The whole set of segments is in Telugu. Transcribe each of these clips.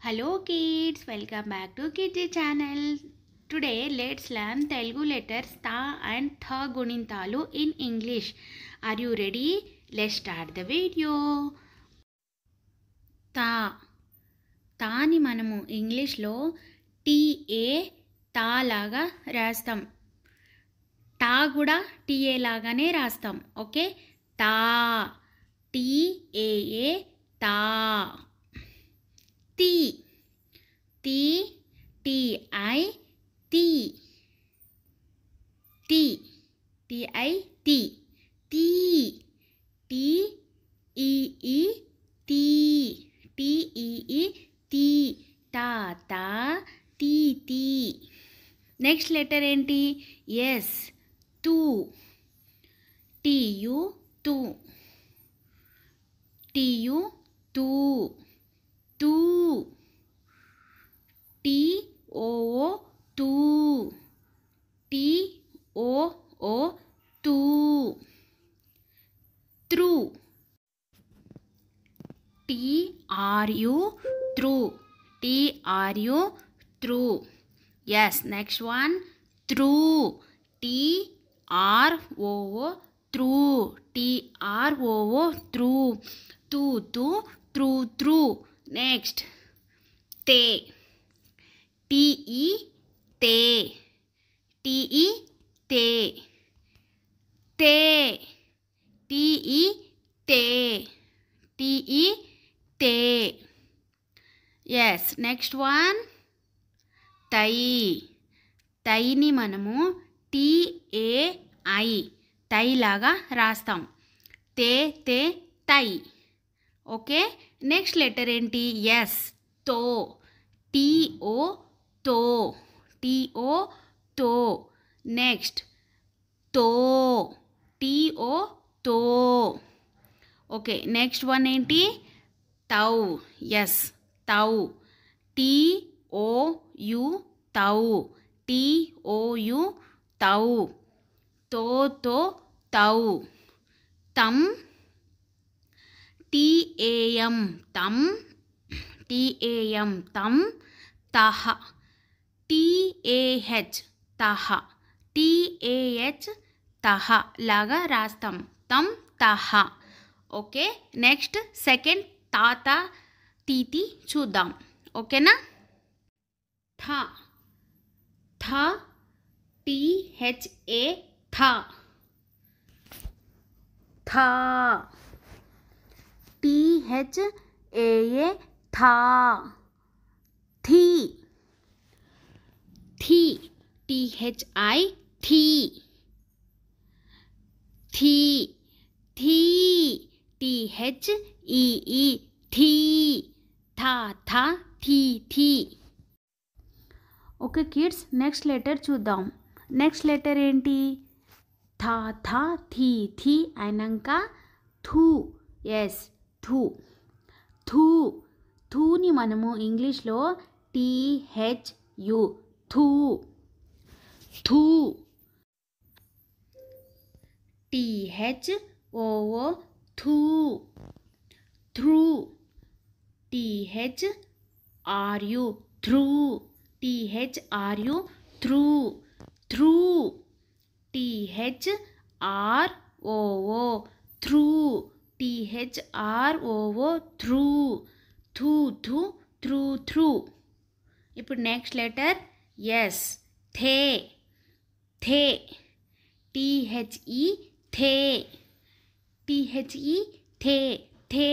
Hello kids, welcome back to Kids channel. Today let's learn Telugu letters Ta and Tha Gunintalu in English. Are you ready? Let's start the video. Ta. తాని మనము ఇంగ్లీష్లో టీఏ తా లాగా రాస్తాం. టా కూడా టీఏ లాగానే రాస్తాం. ఓకే, తా, టీఏఏ తా. టీ, టీ, టీఐ టీ, టీ, టీఐ టీ, టీ, టీఈఈ టీ, టీఈఈ టీ, తాత, టీ టీ. నెక్స్ట్ లెటర్ ఏంటి? ఎస్, తూ, టీయు తూ, టీయు తూ, తూ, టీఓఓ తూ, టీఓఓ తూ. త్రూ, TRU త్రూ, TRU త్రూ. ఎస్, నెక్స్ట్ వన్ త్రూ, TROO త్రూ, TROO త్రూ. తూ తూ, త్రూ త్రూ. నెక్స్ట్ తే, TE తే, TE తే, తే, TE తే, TE తే. ఎస్, నెక్స్ట్ వన్ తై. తైని మనము TAI తై లాగా రాస్తాం. తే తే తై. ఓకే, నెక్స్ట్ లెటర్ ఏంటి? ఎస్, తో, TO తో, TO తో. నెక్స్ట్ తో, TO తో. ఓకే, నెక్స్ట్ వన్ ఏంటి? తౌ. ఎస్, తౌ, TOU తౌ, TOU తౌ. తో తో తౌ. తం, TAM తం, TAM తం. తహ, TAH తహ, TAH తహ లాగా రాస్తాం. తం, తహ. ఓకే, నెక్స్ట్ సెకండ్ తాత తీతి చూద్దాం. ఓకేనా? థ, థ, THA థ, థా, THAA థా. థీ, థీ, THI థీ, థీ, థీ, THEE థీ. థా థా, థీ థీ. ఓకే కిడ్స్, నెక్స్ట్ లెటర్ చూద్దాం. నెక్స్ట్ లెటర్ ఏంటి? థా థా, థీ థీ అయినాక థూ. ఎస్, థూ. థూ. థూని మనము ఇంగ్లీష్లో THU థూ, థూ. THOO థూ. థ్రూ, THRU థ్రూ, THRU థ్రూ. థ్రూ, THROO థ్రూ, THROO థ్రూ. థూ థూ, థ్రూ థ్రూ. ఇప్పుడు నెక్స్ట్ లెటర్ ఎస్, థే. థే, THE థే, THE థే, థే,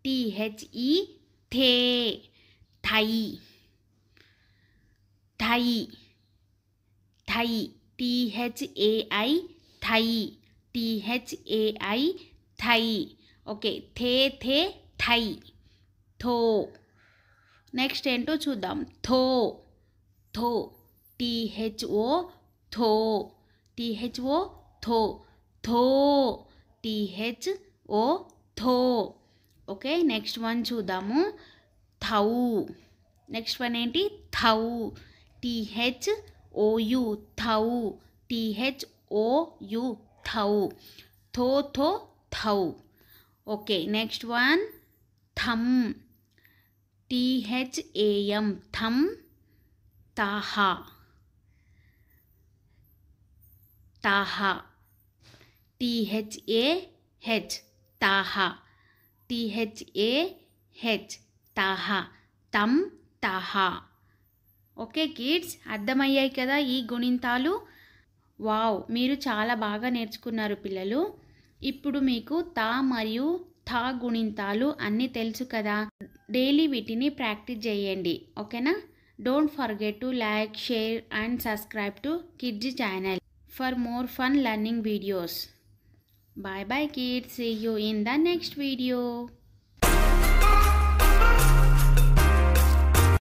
THE థే. థై, థై, థై, THAI థై, THAI థై. ఓకే, థే థే థై. థో. నెక్స్ట్ ఏంటో చూద్దాం. థో, థో, THO థో, THO థో. థో, THO థో. ఓకే, నెక్స్ట్ వన్ చూద్దాము. థౌ. నెక్స్ట్ వన్ ఏంటి? థౌ, THOU థౌ, THOU థౌ. థో though thou. Okay, next one thumb. THAM thum, taha, taha, THAH taha, THAH taha, tam taha. Okay kids, అర్థమయ్యాయి కదా ఈ గుణింతాలు? వావ్, మీరు చాలా బాగా నేర్చుకున్నారు పిల్లలు. ఇప్పుడు మీకు తా మరియు థా గుణింతాలు అన్నీ తెలుసు కదా. డైలీ వీటిని ప్రాక్టీస్ చేయండి, ఓకేనా? Don't forget to like, share and subscribe to Kidzee channel for more fun learning videos. Bye bye kids, see you in the next video.